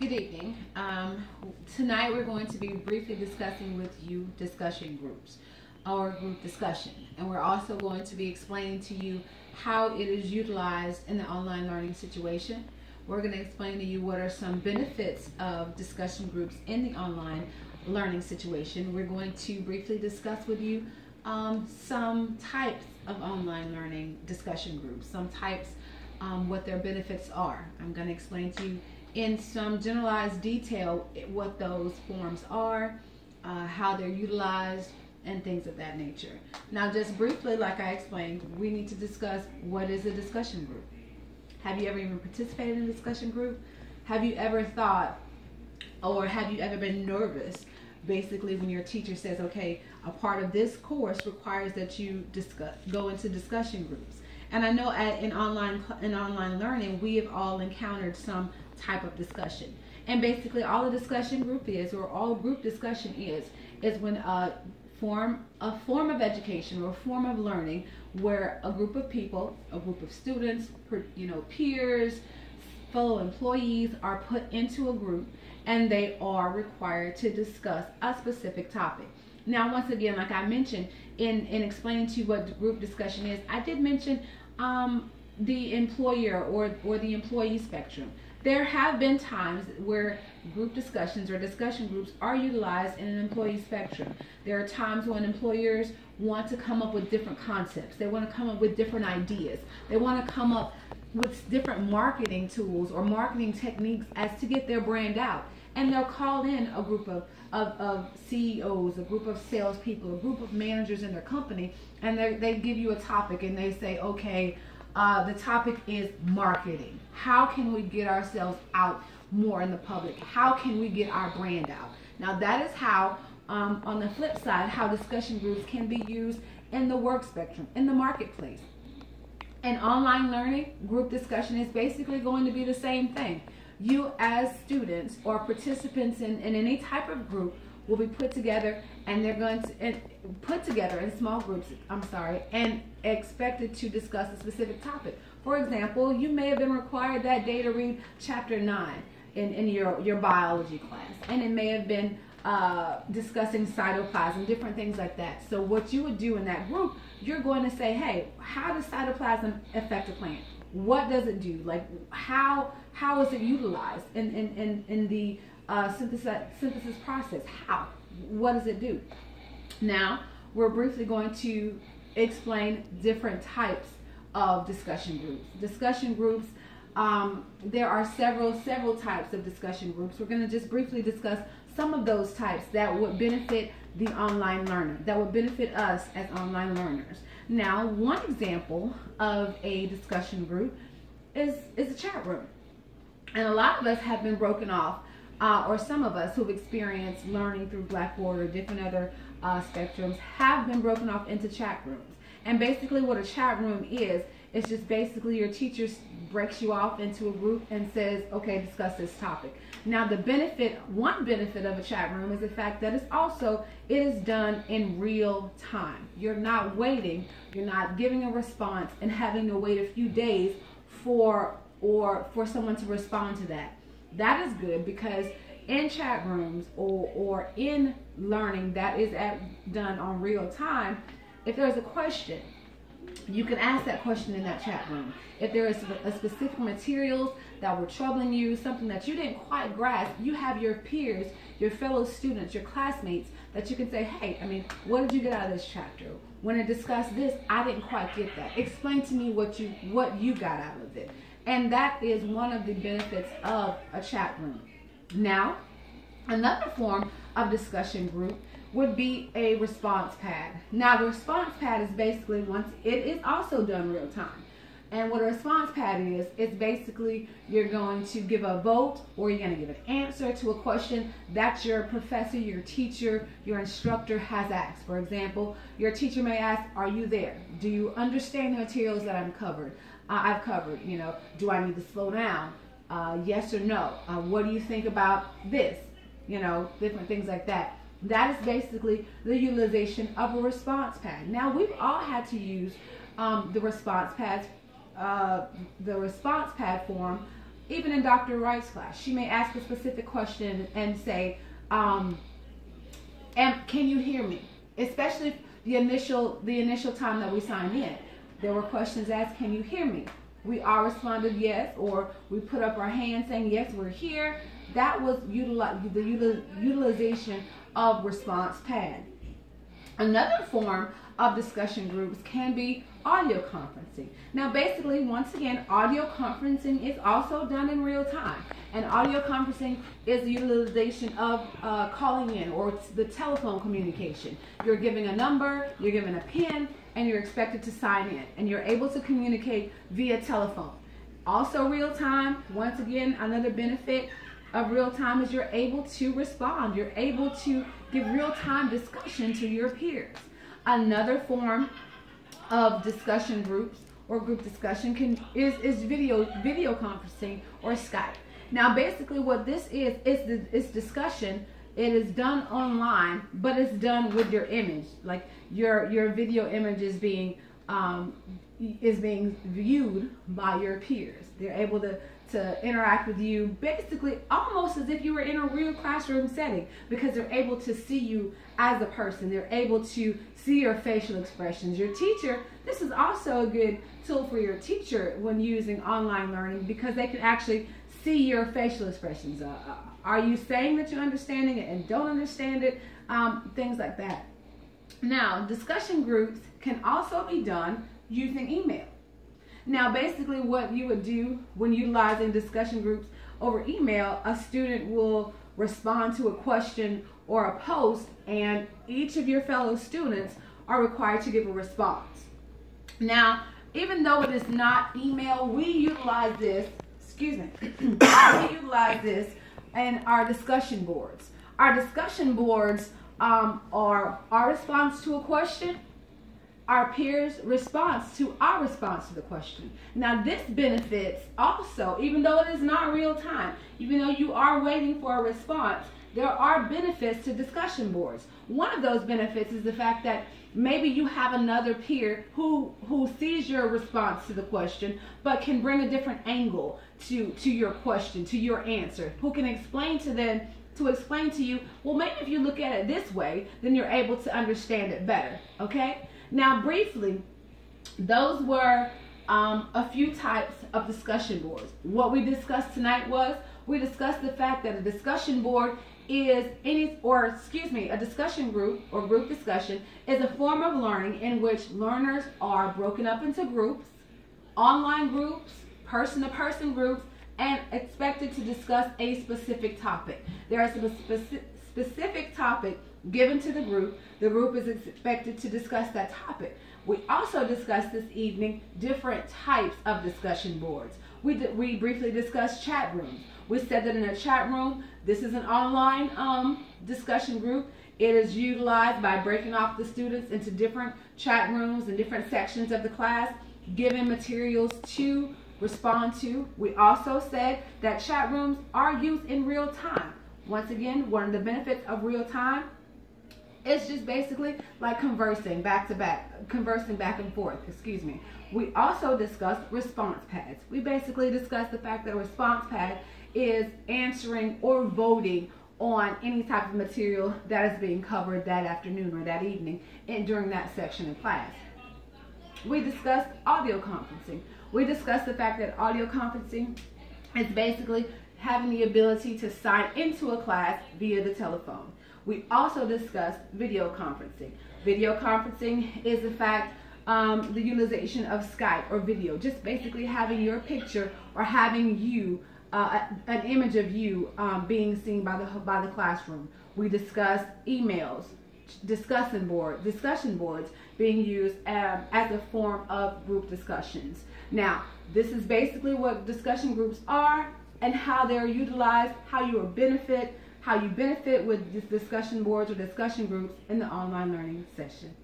Good evening. Tonight we're going to be briefly discussing with you discussion groups or group discussion. And we're also going to be explaining to you how it is utilized in the online learning situation. We're going to explain to you what are some benefits of discussion groups in the online learning situation. We're going to briefly discuss with you some types of online learning discussion groups, some types, what their benefits are. I'm going to explain to you in some generalized detail what those forms are, how they're utilized, and things of that nature. Now, just briefly, like I explained, we need to discuss what is a discussion group. Have you ever even participated in a discussion group? Have you ever thought, or have you ever been nervous, basically, when your teacher says, okay, a part of this course requires that you go into discussion groups? And I know in online learning, we have all encountered some type of discussion. And basically all a discussion group is, or all group discussion is when a form of education or a form of learning where a group of people, a group of students, peers, fellow employees are put into a group and they are required to discuss a specific topic. Now, once again, like I mentioned in explaining to you what group discussion is, I did mention the employer or the employee spectrum. There have been times where group discussions or discussion groups are utilized in an employee spectrum. There are times when employers want to come up with different concepts. They want to come up with different ideas. They want to come up with different marketing tools or marketing techniques as to get their brand out. And they'll call in a group of CEOs, a group of salespeople, a group of managers in their company, and they give you a topic and they say, okay, the topic is marketing. How can we get ourselves out more in the public? How can we get our brand out? Now that is how, on the flip side, how discussion groups can be used in the work spectrum, in the marketplace. In online learning, group discussion is basically going to be the same thing. You as students or participants in any type of group will be put together and they're going to put together in small groups, and expected to discuss a specific topic. For example, you may have been required that day to read chapter 9 in your biology class, and it may have been discussing cytoplasm, different things like that. So what you would do in that group, you're going to say, hey, how does cytoplasm affect a plant? What does it do? Like how is it utilized in the synthesis process? How? What does it do? Now, we're briefly going to explain different types of discussion groups. Discussion groups, there are several types of discussion groups. We're going to just briefly discuss some of those types that would benefit the online learner, that would benefit us as online learners. Now, one example of a discussion group is a chat room. And a lot of us have been broken off, or some of us who've experienced learning through Blackboard or different other spectrums have been broken off into chat rooms. And basically what a chat room is, it's just basically your teacher breaks you off into a group and says, okay, discuss this topic. Now one benefit of a chat room is the fact that it is done in real time. You're not waiting, you're not giving a response and having to wait a few days for someone to respond to that. That is good because in chat rooms or in learning that is done on real time, if there's a question, you can ask that question in that chat room. If there is a specific materials that were troubling you, something that you didn't quite grasp, you have your peers, your fellow students, your classmates that you can say, hey, what did you get out of this chapter? When I discussed this, I didn't quite get that. Explain to me what you got out of it. And that is one of the benefits of a chat room. Now, another form of discussion group would be a response pad. Now, the response pad is basically it is also done real time. And what a response pad is, it's basically you're going to give a vote or you're going to give an answer to a question that your professor, your teacher, your instructor has asked. For example, your teacher may ask, are you there? Do you understand the materials that I've covered? Do I need to slow down? Yes or no? What do you think about this? Different things like that. That is basically the utilization of a response pad. Now, we've all had to use the response pad form Even in Dr. Wright's class, she may ask a specific question and say, can you hear me? Especially the initial time that we sign in. There were questions asked, can you hear me? We all responded yes, or we put up our hand saying yes, we're here. That was the utilization of response pad. Another form of discussion groups can be audio conferencing. Now basically, once again, audio conferencing is also done in real time. And audio conferencing is the utilization of calling in, or it's the telephone communication. You're giving a number, you're given a PIN, and you're expected to sign in. And you're able to communicate via telephone. Also real time, once again, another benefit of real time is you're able to respond. You're able to give real time discussion to your peers. Another form of discussion groups or group discussion is video conferencing or Skype. Now basically what this is discussion. It is done online, but it's done with your image. Like your video image is being viewed by your peers. They're able to interact with you basically almost as if you were in a real classroom setting, because they're able to see you as a person. They're able to see your facial expressions. Your teacher, this is also a good tool for your teacher when using online learning, because they can actually see your facial expressions. Are you saying that you're understanding it and don't understand it? Things like that. Now, discussion groups can also be done using email. Now, basically what you would do when utilizing discussion groups over email, a student will respond to a question or a post, and each of your fellow students are required to give a response. Now, even though it is not email, we utilize this, we utilize this in our discussion boards. Our discussion boards are our response to a question, our peers' response to our response to the question. Now this benefits also, even though it is not real time, even though you are waiting for a response, there are benefits to discussion boards. One of those benefits is the fact that maybe you have another peer who sees your response to the question, but can bring a different angle to your question, to your answer, who can explain to you, well, maybe if you look at it this way, then you're able to understand it better, okay? Now, briefly, those were a few types of discussion boards. What we discussed tonight was, we discussed the fact that a discussion board is a discussion group or group discussion is a form of learning in which learners are broken up into groups, online groups, person-to-person groups, and expected to discuss a specific topic. There is a specific topic given to the group. The group is expected to discuss that topic. We also discussed this evening different types of discussion boards. We briefly discussed chat rooms. We said that in a chat room, this is an online discussion group. It is utilized by breaking off the students into different chat rooms and different sections of the class, giving materials to respond to. We also said that chat rooms are used in real time. Once again, one of the benefits of real time is just basically like conversing back and forth, We also discussed response pads. We basically discussed the fact that a response pad is answering or voting on any type of material that is being covered that afternoon or that evening and during that section of class. We discussed audio conferencing. We discussed the fact that audio conferencing is basically having the ability to sign into a class via the telephone. We also discussed video conferencing. Video conferencing is the fact, the utilization of Skype or video, just basically having your picture or having you, an image of you being seen by the classroom. We discussed emails, discussion boards being used as a form of group discussions. Now, this is basically what discussion groups are and how they're utilized, how you benefit with discussion boards or discussion groups in the online learning session.